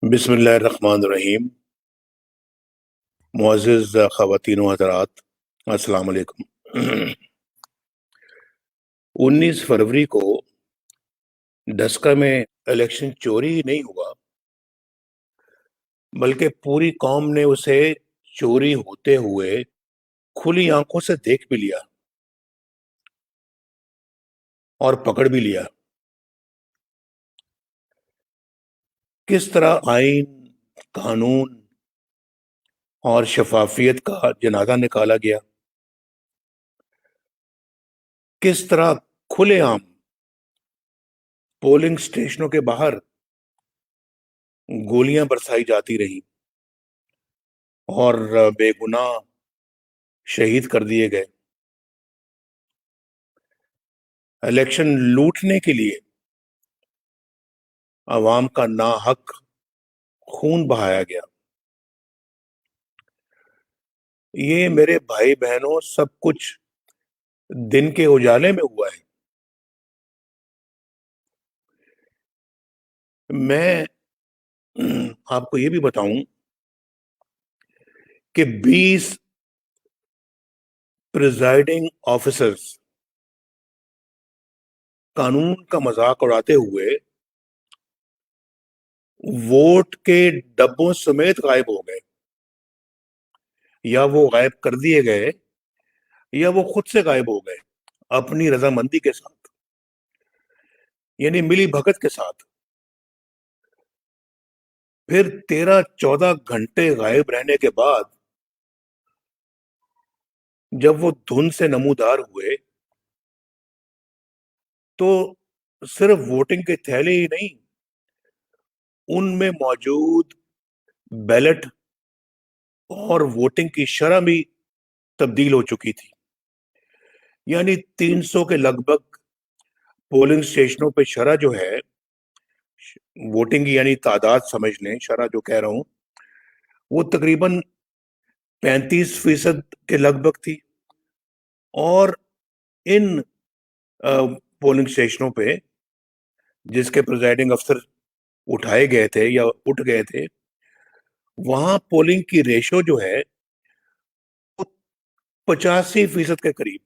بسم اللہ الرحمن الرحیم۔ معزز خواتین و حضرات، السلام علیکم۔ 19 فروری کو ڈسکا میں الیکشن چوری ہی نہیں ہوا، بلکہ پوری قوم نے اسے چوری ہوتے ہوئے کھلی آنکھوں سے دیکھ بھی لیا اور پکڑ بھی لیا۔ کس طرح آئین، قانون اور شفافیت کا جنازہ نکالا گیا، کس طرح کھلے عام پولنگ سٹیشنوں کے باہر گولیاں برسائی جاتی رہیں اور بے گناہ شہید کر دیے گئے۔ الیکشن لوٹنے کے لیے عوام کا ناحق خون بہایا گیا۔ یہ میرے بھائی بہنوں سب کچھ دن کے اجالے میں ہوا ہے۔ میں آپ کو یہ بھی بتاؤں کہ 20 پریزائڈنگ آفیسرز قانون کا مذاق اڑاتے ہوئے ووٹ کے ڈبوں سمیت غائب ہو گئے، یا وہ غائب کر دیے گئے یا وہ خود سے غائب ہو گئے اپنی رضامندی کے ساتھ، یعنی ملی بھگت کے ساتھ۔ پھر 13-14 گھنٹے غائب رہنے کے بعد جب وہ دھند سے نمودار ہوئے تو صرف ووٹنگ کے تھیلے ہی نہیں، ان میں موجود بیلٹ اور ووٹنگ کی شرح بھی تبدیل ہو چکی تھی۔ یعنی 300 کے لگ بھگ پولنگ سٹیشنوں پہ شرح جو ہے، ووٹنگ کی یعنی تعداد سمجھ لیں، شرح جو کہہ رہا ہوں وہ تقریباً 35% کے لگ بھگ تھی، اور ان پولنگ سٹیشنوں پہ جس کے پریزائڈنگ افسر اٹھائے گئے تھے یا اٹھ گئے تھے، وہاں پولنگ کی ریشو جو ہے وہ 85% کے قریب،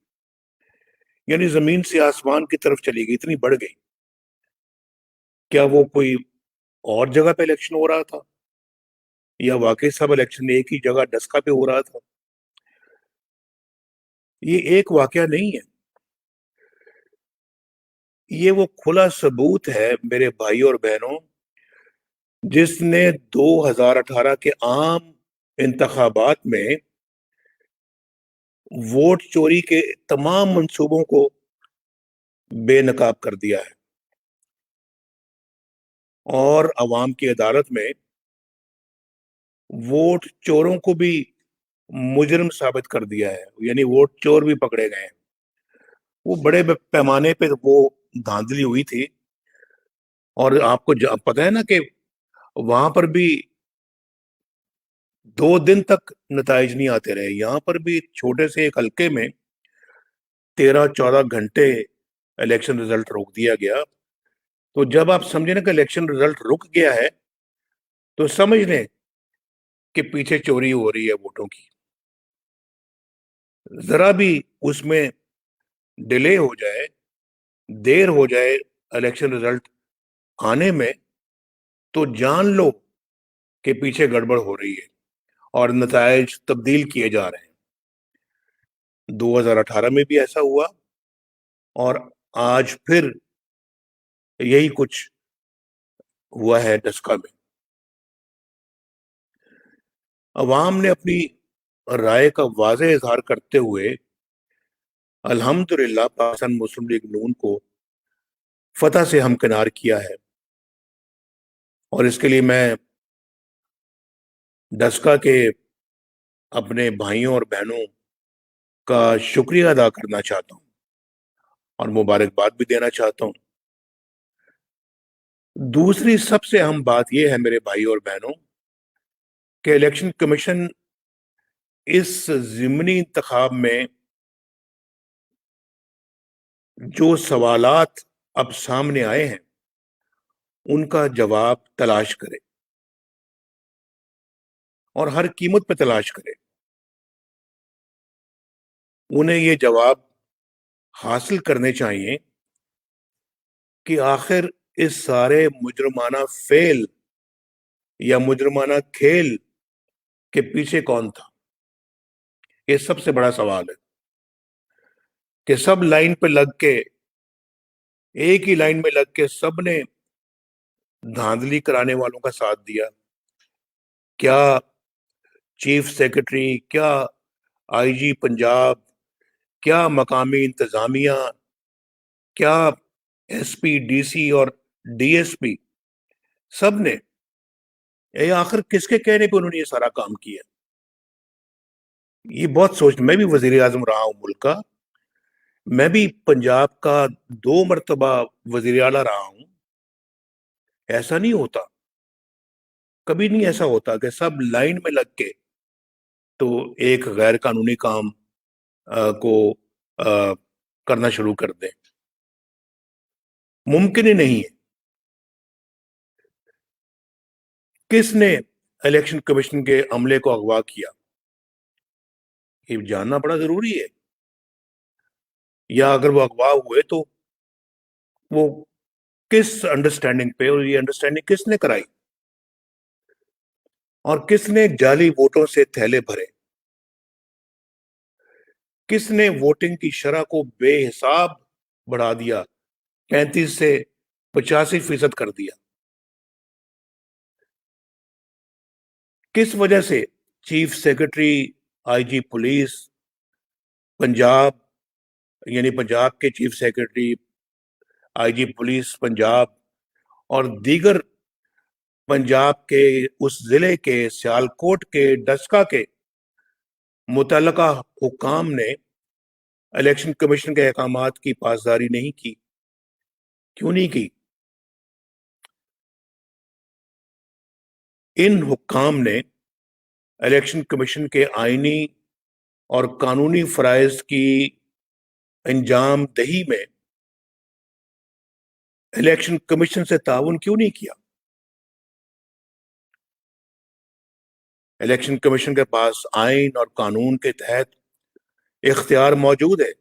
یعنی زمین سے آسمان کی طرف چلی گئی، اتنی بڑھ گئی۔ کیا وہ کوئی اور جگہ پہ الیکشن ہو رہا تھا، یا واقعی سب الیکشن ایک ہی جگہ ڈسکا پہ ہو رہا تھا؟ یہ ایک واقعہ نہیں ہے، یہ وہ کھلا ثبوت ہے میرے بھائی اور بہنوں جس نے 2018 کے عام انتخابات میں ووٹ چوری کے تمام منصوبوں کو بے نقاب کر دیا ہے، اور عوام کی عدالت میں ووٹ چوروں کو بھی مجرم ثابت کر دیا ہے، یعنی ووٹ چور بھی پکڑے گئے ہیں۔ وہ بڑے پیمانے پہ وہ دھاندلی ہوئی تھی، اور آپ کو پتہ ہے نا کہ وہاں پر بھی 2 دن تک نتائج نہیں آتے رہے۔ یہاں پر بھی چھوٹے سے ایک حلقے میں 13-14 گھنٹے الیکشن رزلٹ روک دیا گیا۔ تو جب آپ سمجھیں نا کہ الیکشن رزلٹ رک گیا ہے تو سمجھ لیں کہ پیچھے چوری ہو رہی ہے ووٹوں کی۔ ذرا بھی اس میں ڈیلے ہو جائے، دیر ہو جائے الیکشن رزلٹ آنے میں، تو جان لو کہ پیچھے گڑبڑ ہو رہی ہے اور نتائج تبدیل کیے جا رہے ہیں۔ 2018 میں بھی ایسا ہوا، اور آج پھر یہی کچھ ہوا ہے ڈسکا میں۔ عوام نے اپنی رائے کا واضح اظہار کرتے ہوئے الحمدللہ پاکستان مسلم لیگ نون کو فتح سے ہمکنار کیا ہے، اور اس کے لیے میں ڈسکا کے اپنے بھائیوں اور بہنوں کا شکریہ ادا کرنا چاہتا ہوں اور مبارکباد بھی دینا چاہتا ہوں۔ دوسری سب سے اہم بات یہ ہے میرے بھائی اور بہنوں کہ الیکشن کمیشن اس ضمنی انتخاب میں جو سوالات اب سامنے آئے ہیں ان کا جواب تلاش کرے۔ اور ہر قیمت پہ تلاش کرے. انہیں یہ جواب حاصل کرنے چاہیے کہ آخر اس سارے مجرمانہ فعل یا مجرمانہ کھیل کے پیچھے کون تھا. یہ سب سے بڑا سوال ہے کہ سب لائن پہ لگ کے، ایک ہی لائن میں لگ کے سب نے دھاندلی کرانے والوں کا ساتھ دیا. کیا چیف سیکرٹری، کیا آئی جی پنجاب، کیا مقامی انتظامیہ، کیا ایس پی، ڈی سی اور ڈی ایس پی، سب نے آخر کس کے کہنے پہ انہوں نے یہ سارا کام کیا؟ یہ بہت سوچ. میں بھی وزیر اعظم رہا ہوں ملک کا، میں بھی پنجاب کا 2 مرتبہ وزیر اعلیٰ رہا ہوں. ایسا نہیں ہوتا، کبھی نہیں ایسا ہوتا کہ سب لائن میں لگ کے تو ایک غیر قانونی کام کو کرنا شروع کر دیں. ممکن ہی نہیں ہے. کس نے الیکشن کمیشن کے عملے کو اغوا کیا؟ یہ جاننا بڑا ضروری ہے. یا اگر وہ اغوا ہوئے تو وہ کس انڈرسٹینڈنگ پہ، اور یہ انڈرسٹینڈنگ کس نے کرائی، اور کس نے جعلی ووٹوں سے تھیلے بھرے، کس نے ووٹنگ کی شرح کو بے حساب بڑھا دیا، 35 سے 85% کر دیا. کس وجہ سے چیف سیکرٹری، آئی جی پولیس پنجاب، یعنی پنجاب کے چیف سیکرٹری، آئی جی پولیس پنجاب اور دیگر پنجاب کے اس ضلع کے سیالکوٹ کے ڈسکا کے متعلقہ حکام نے الیکشن کمیشن کے احکامات کی پاسداری نہیں کی؟ کیوں نہیں کی؟ ان حکام نے الیکشن کمیشن کے آئینی اور قانونی فرائض کی انجام دہی میں الیکشن کمیشن سے تعاون کیوں نہیں کیا؟ الیکشن کمیشن کے پاس آئین اور قانون کے تحت اختیار موجود ہے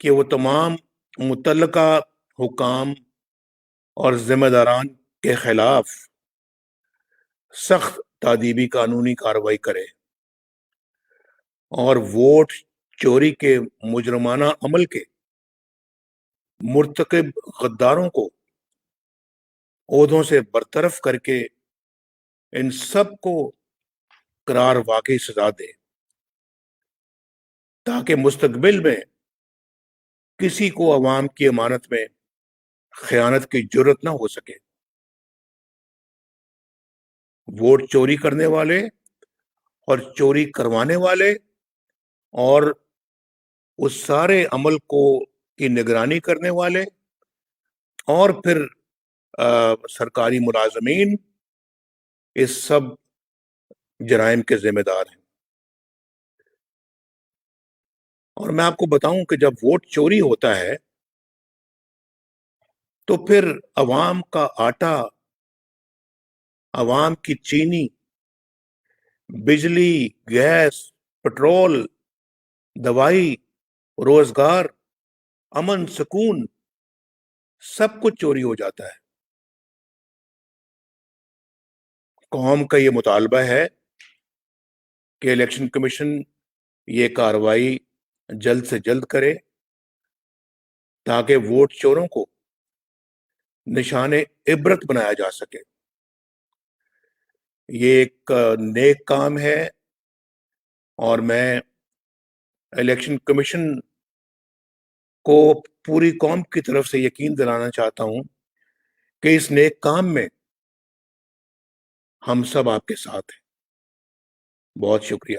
کہ وہ تمام متعلقہ حکام اور ذمہ داران کے خلاف سخت تادیبی قانونی کارروائی کرے اور ووٹ چوری کے مجرمانہ عمل کے مرتکب غداروں کو عہدوں سے برطرف کر کے ان سب کو قرار واقعی سزا دے، تاکہ مستقبل میں کسی کو عوام کی امانت میں خیانت کی جرت نہ ہو سکے. ووٹ چوری کرنے والے اور چوری کروانے والے اور اس سارے عمل کو کی نگرانی کرنے والے اور پھر سرکاری ملازمین اس سب جرائم کے ذمہ دار ہیں. اور میں آپ کو بتاؤں کہ جب ووٹ چوری ہوتا ہے تو پھر عوام کا آٹا، عوام کی چینی، بجلی، گیس، پٹرول، دوائی، روزگار، امن، سکون، سب کچھ چوری ہو جاتا ہے. قوم کا یہ مطالبہ ہے کہ الیکشن کمیشن یہ کارروائی جلد سے جلد کرے تاکہ ووٹ چوروں کو نشان عبرت بنایا جا سکے. یہ ایک نیک کام ہے اور میں الیکشن کمیشن کو پوری قوم کی طرف سے یقین دلانا چاہتا ہوں کہ اس نیک کام میں ہم سب آپ کے ساتھ ہیں. بہت شکریہ.